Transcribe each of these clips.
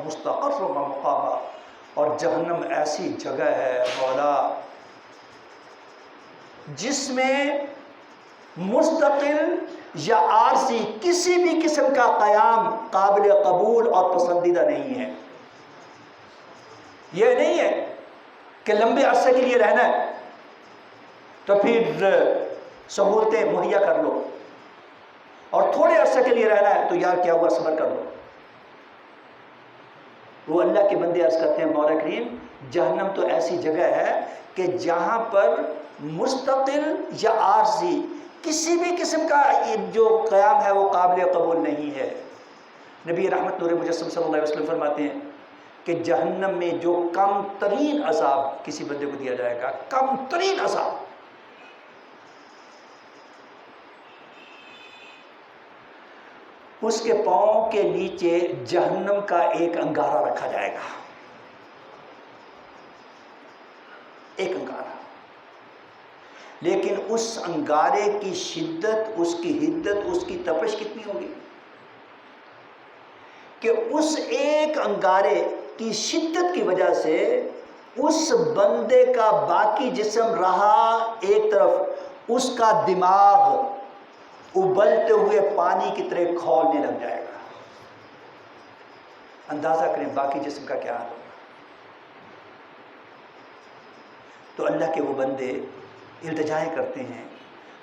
مستقر و مقامہ، اور جہنم ایسی جگہ ہے مولا جس میں مستقل یا عارضی کسی بھی قسم کا قیام قابل قبول اور پسندیدہ نہیں ہے۔ یہ نہیں ہے کہ لمبے عرصے کے لیے رہنا ہے تو پھر سہولتیں مہیا کر لو، اور تھوڑے عرصے کے لیے رہنا ہے تو یار کیا ہوا صبر کر لو۔ وہ اللہ کے بندے عرض کرتے ہیں مولا کریم جہنم تو ایسی جگہ ہے کہ جہاں پر مستقل یا عارضی کسی بھی قسم کا جو قیام ہے وہ قابل قبول نہیں ہے۔ نبی رحمت نور مجسم صلی اللہ علیہ وسلم فرماتے ہیں کہ جہنم میں جو کم ترین عذاب کسی بندے کو دیا جائے گا، کم ترین عذاب، اس کے پاؤں کے نیچے جہنم کا ایک انگارہ رکھا جائے گا، ایک انگارہ، لیکن اس انگارے کی شدت، اس کی حدت، اس کی تپش کتنی ہوگی کہ اس ایک انگارے کی شدت کی وجہ سے اس بندے کا باقی جسم رہا ایک طرف، اس کا دماغ ابلتے ہوئے پانی کی طرح کھولنے لگ جائے گا۔ اندازہ کریں باقی جسم کا کیا حال ہوگا۔ تو اللہ کے وہ بندے التجائیں کرتے ہیں،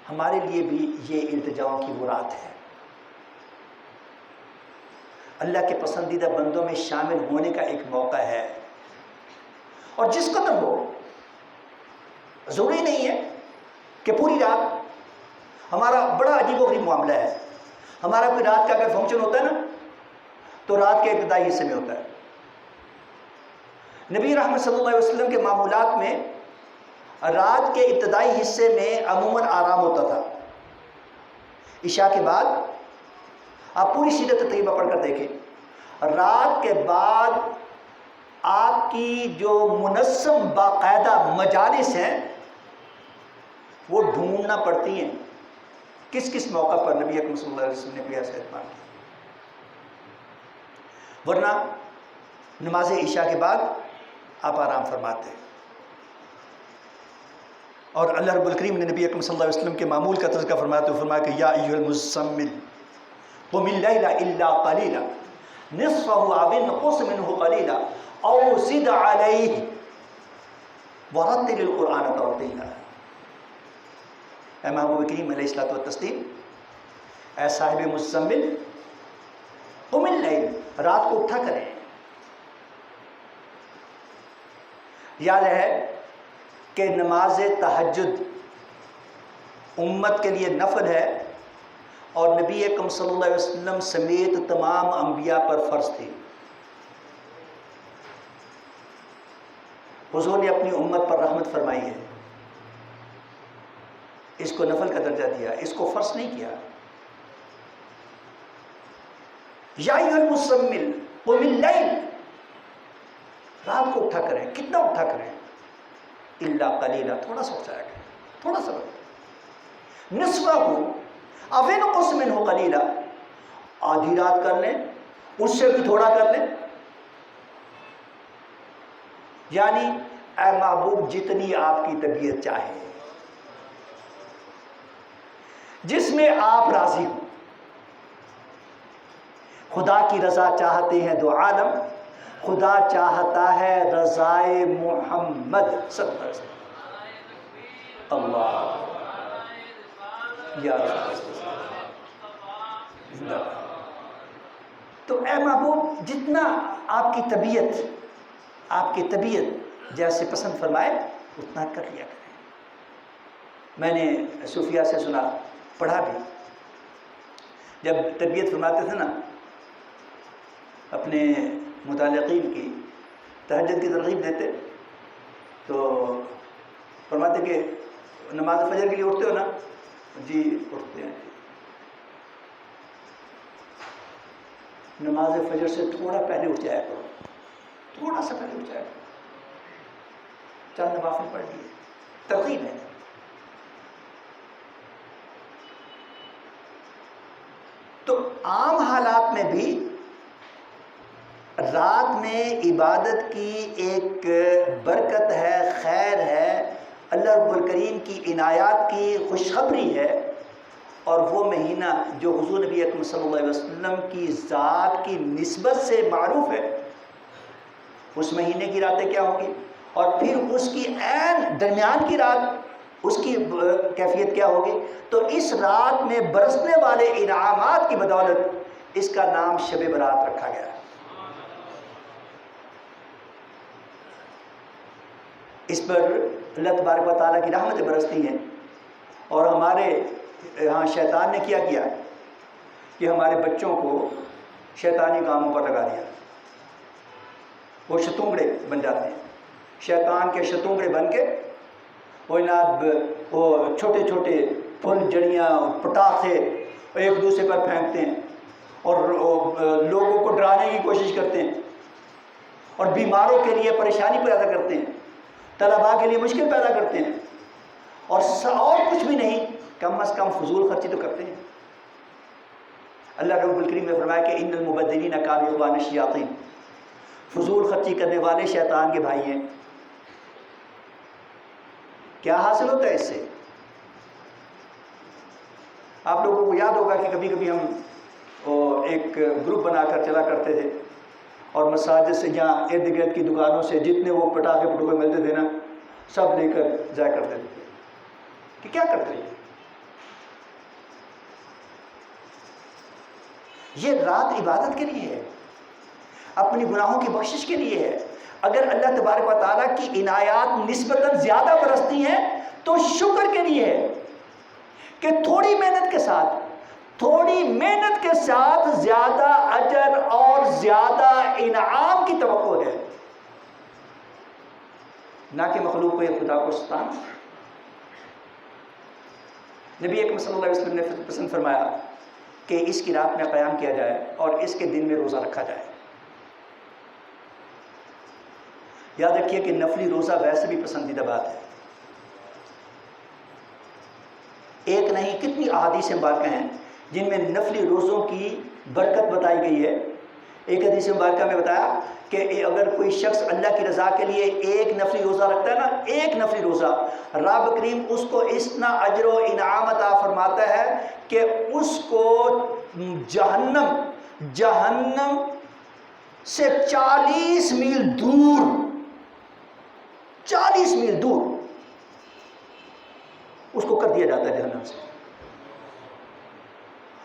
ہمارے لیے بھی یہ التجاؤں کی وہ رات ہے۔ اللہ کے پسندیدہ بندوں میں شامل ہونے کا ایک موقع ہے، اور جس قدر ہو، ضروری نہیں ہے کہ پوری رات۔ ہمارا بڑا عجیب و غریب معاملہ ہے، ہمارا کوئی رات کا اگر فنکشن ہوتا ہے نا تو رات کے ابتدائی حصے میں ہوتا ہے۔ نبی رحمت صلی اللہ علیہ وسلم کے معمولات میں رات کے ابتدائی حصے میں عموماً آرام ہوتا تھا۔ عشاء کے بعد آپ پوری سیرت طیبہ پڑھ کر دیکھیں، رات کے بعد آپ کی جو منظم باقاعدہ مجالس ہیں وہ ڈھونڈنا پڑتی ہیں کس کس موقع پر نبی اکرم صلی اللہ علیہ وسلم نے کوئی ایسا اہتمام کیا، ورنہ نماز عشاء کے بعد آپ آرام فرماتے ہیں۔ اور اللہ رب الکریم نے نبی اکرم صلی اللہ علیہ وسلم کے معمول کا تذکرہ فرمایا تو فرمایا کہ یا ایھا المزمل قم اللیل الا قلیلا نصفہ او انقص منہ قلیلا او زد علیہ ورتل القرآن ترتیلا۔ اے محبوب کریم علیہ الصلوۃ والتسلیم، اے صاحب مزمل، قم اللیل، رات کو اٹھا کریں۔ یاد ہے کہ نماز تہجد امت کے لیے نفل ہے اور نبی اکرم صلی اللہ علیہ وسلم سمیت تمام انبیاء پر فرض تھی۔ حضور نے اپنی امت پر رحمت فرمائی ہے، اس کو نفل کا درجہ دیا، اس کو فرض نہیں کیا۔ یا ایھا المزمل قم اللیل، رات کو اٹھا کریں۔ کتنا اٹھا کریں؟ الا قلیلا، تھوڑا سا اٹھایا کریں، تھوڑا سا، نصفہ او انقص منہ قلیلا، آدھی رات کر لیں، اس سے بھی تھوڑا کر لیں، یعنی اے محبوب جتنی آپ کی طبیعت چاہے، جس میں آپ راضی ہوں۔ خدا کی رضا چاہتے ہیں دو عالم، خدا چاہتا ہے رضائے محمد صلی اللہ علیہ وسلم۔ اللہ یا رسول اللہ۔ تو اے محبوب جتنا آپ کی طبیعت جیسے پسند فرمائے اتنا کر لیا کریں۔ میں نے صوفیاء سے سنا، پڑھا بھی، جب تربیت فرماتے تھے نا اپنے متعلقین کی، تہجد کی ترغیب دیتے تو فرماتے کہ نماز فجر کے لیے اٹھتے ہو نا؟ جی اٹھتے ہیں۔ نماز فجر سے تھوڑا پہلے اٹھ جایا کرو، تھوڑا سا پہلے اٹھ جایا کرو، چند نوافل پڑھ لیے، ترغیب ہے۔ تو عام حالات میں بھی رات میں عبادت کی ایک برکت ہے، خیر ہے، اللہ رب الکریم کی عنایات کی خوشخبری ہے، اور وہ مہینہ جو حضور نبی اکرم صلی اللہ علیہ وسلم کی ذات کی نسبت سے معروف ہے، اس مہینے کی راتیں کیا ہوں گی، اور پھر اس کی عین درمیان کی رات، اس کی کیفیت کیا ہوگی. تو اس رات میں برسنے والے انعامات کی بدولت اس کا نام شب برات رکھا گیا ہے. اس پر اللہ تبارک و تعالیٰ کی رحمتیں برستی ہیں. اور ہمارے ہاں شیطان نے کیا کہ ہمارے بچوں کو شیطانی کاموں پر لگا دیا. وہ شتونگڑے بن جاتے ہیں، شیطان کے شتونگڑے بن کے وہ جناب وہ چھوٹے چھوٹے پھل جڑیاں اور پٹاخے ایک دوسرے پر پھینکتے ہیں، اور لوگوں کو ڈرانے کی کوشش کرتے ہیں، اور بیماروں کے لیے پریشانی پیدا کرتے ہیں، طلباء کے لیے مشکل پیدا کرتے ہیں، اور کچھ بھی نہیں، کم از کم فضول خرچی تو کرتے ہیں. اللہ رب الکریم نے فرمایا کہ ان المبذرین کانوا اخوان الشیاطین، فضول خرچی کرنے والے شیطان کے بھائی ہیں. کیا حاصل ہوتا ہے اس سے؟ آپ لوگوں کو یاد ہوگا کہ کبھی کبھی ہم ایک گروپ بنا کر چلا کرتے تھے، اور مساجد سے جہاں ارد گرد کی دکانوں سے جتنے وہ پٹاخے پٹوخے ملتے تھے نا، سب لے کر ضائع کرتے تھے. کہ کیا کرتے ہیں؟ یہ رات عبادت کے لیے ہے، اپنی گناہوں کی بخشش کے لیے ہے. اگر اللہ تبارک و تعالیٰ کی عنایات نسبتاً زیادہ برستی ہیں تو شکر کے لیے ہے کہ تھوڑی محنت کے ساتھ زیادہ اجر اور زیادہ انعام کی توقع ہے، نہ کہ مخلوق کو یہ خدا کو ستانا. نبی اکرم صلی اللہ علیہ وسلم نے پسند فرمایا کہ اس کی رات میں قیام کیا جائے اور اس کے دن میں روزہ رکھا جائے. یاد رکھیے کہ نفلی روزہ ویسے بھی پسندیدہ بات ہے. ایک نہیں کتنی احادیث مبارکہ ہیں جن میں نفلی روزوں کی برکت بتائی گئی ہے. ایک حدیث مبارکہ میں بتایا کہ اگر کوئی شخص اللہ کی رضا کے لیے ایک نفلی روزہ رکھتا ہے نا، ایک نفلی روزہ، رب کریم اس کو اتنا اجر و انعام عطا فرماتا ہے کہ اس کو جہنم سے 40 میل دور اس کو کر دیا جاتا ہے جہنم سے.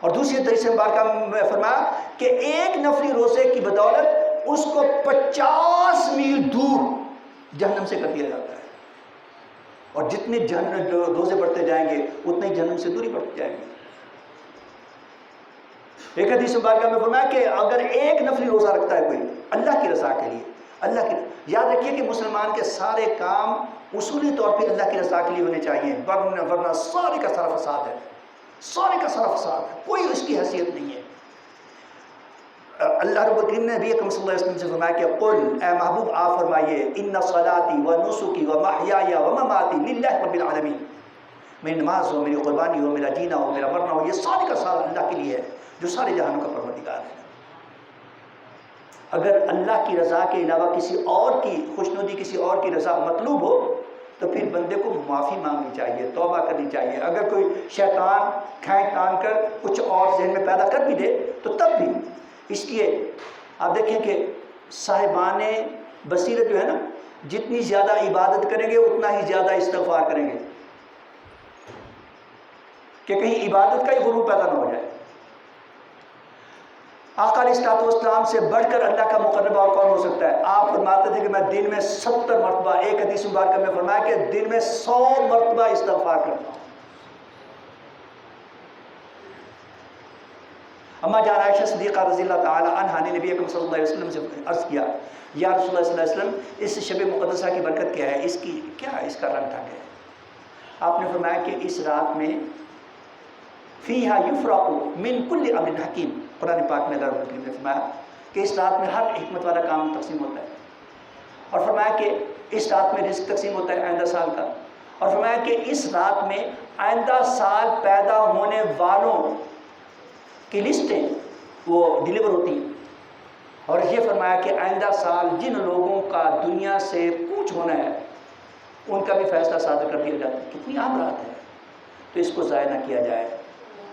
اور دوسری حدیث مبارکہ میں فرمایا کہ ایک نفلی روزے کی بدولت اس کو 50 میل دور جہنم سے کر دیا جاتا ہے. اور جتنے روزے بڑھتے جائیں گے اتنے ہی جہنم سے دوری بڑھتی جائے گی. ایک حدیث مبارکہ میں فرمایا کہ اگر ایک نفلی روزہ رکھتا ہے کوئی اللہ کی رضا کے لیے، یاد رکھیے کہ مسلمان کے سارے کام اصولی طور پہ اللہ کی رضا کے لیے ہونے چاہیے، ورنہ سارے کا سارا فساد ہے، کوئی اس کی حیثیت نہیں ہے. اللہ رب الکریم نے نبی اکرم صلی اللہ علیہ وسلم سے فرمایا کہ قل، اے محبوب آپ فرمائیے، ان صلاتی و نسکی و محیای و مماتی للہ رب العالمین، میری نماز ہو، میری قربانی ہو، میرا جینا ہو، میرا مرنا ہو، یہ سارے کا سارا اللہ کے لیے ہے جو سارے جہانوں کا پروردگار ہے. اگر اللہ کی رضا کے علاوہ کسی اور کی خوشنودی، کسی اور کی رضا مطلوب ہو تو پھر بندے کو معافی مانگنی چاہیے، توبہ کرنی چاہیے. اگر کوئی شیطان کھینچ تان کر کچھ اور ذہن میں پیدا کر بھی دے تو تب بھی اس لیے آپ دیکھیں کہ صاحبان بصیرت جو ہے نا، جتنی زیادہ عبادت کریں گے اتنا ہی زیادہ استغفار کریں گے کہ کہیں عبادت کا ہی غرور پیدا نہ ہو جائے. آقا علیہ الصلوۃ والسلام سے بڑھ کر اللہ کا مقرب اور کون ہو سکتا ہے؟ آپ فرماتے تھے کہ میں دن میں 70 مرتبہ، ایک حدیث مبارکہ میں فرمایا کہ دن میں 100 مرتبہ استغفار کرتا ہوں. اما جان عائشہ صدیقہ رضی اللہ تعالی عنہا نے نبی اکرم صلی اللہ علیہ وسلم سے عرض کیا، یا رسول اللہ صلی اللہ علیہ وسلم، اس شب مقدسہ کی برکت کیا ہے، اس کی کیا ہے، اس کا رنگ ڈھنگ ہے؟ آپ نے فرمایا کہ اس رات میں فیہا یفرق من کل امر حکیم، قرآن پاک میں اللہ رب العالمین نے فرمایا کہ اس رات میں ہر حکمت والا کام تقسیم ہوتا ہے. اور فرمایا کہ اس رات میں رزق تقسیم ہوتا ہے آئندہ سال کا. اور فرمایا کہ اس رات میں آئندہ سال پیدا ہونے والوں کی لسٹیں وہ ڈیلیور ہوتی ہیں. اور یہ فرمایا کہ آئندہ سال جن لوگوں کا دنیا سے کوچ ہونا ہے ان کا بھی فیصلہ صادر کر دیا جاتا ہے۔ کتنی عام بات ہے، تو اس کو ضائع نہ کیا جائے۔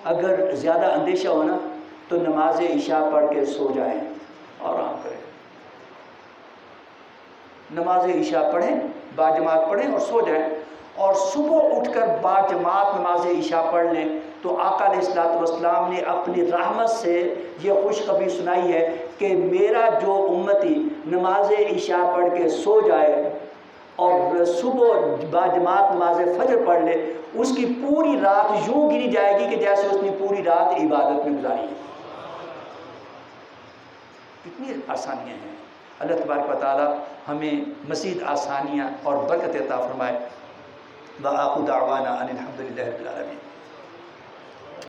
اگر زیادہ اندیشہ ہونا تو نماز عشاء پڑھ کے سو جائیں، آرام کریں، نماز عشاء پڑھیں، باجماعت پڑھیں اور سو جائیں، اور صبح اٹھ کر باجماعت نماز عشاء پڑھ لیں۔ تو آقا علیہ الصلوۃ والسلام نے اپنی رحمت سے یہ خوشخبری سنائی ہے کہ میرا جو امتی نماز عشاء پڑھ کے سو جائے اور صبح باجماعت نماز فجر پڑھ لے، اس کی پوری رات یوں گنی جائے گی کہ جیسے اس نے پوری رات عبادت میں گزاری ہے۔ کتنی آسانیاں ہیں۔ اللہ تبارک و تعالی ہمیں مزید آسانیاں اور برکت عطا فرمائے۔ وآخر دعوانا ان الحمد للہ رب العالمین۔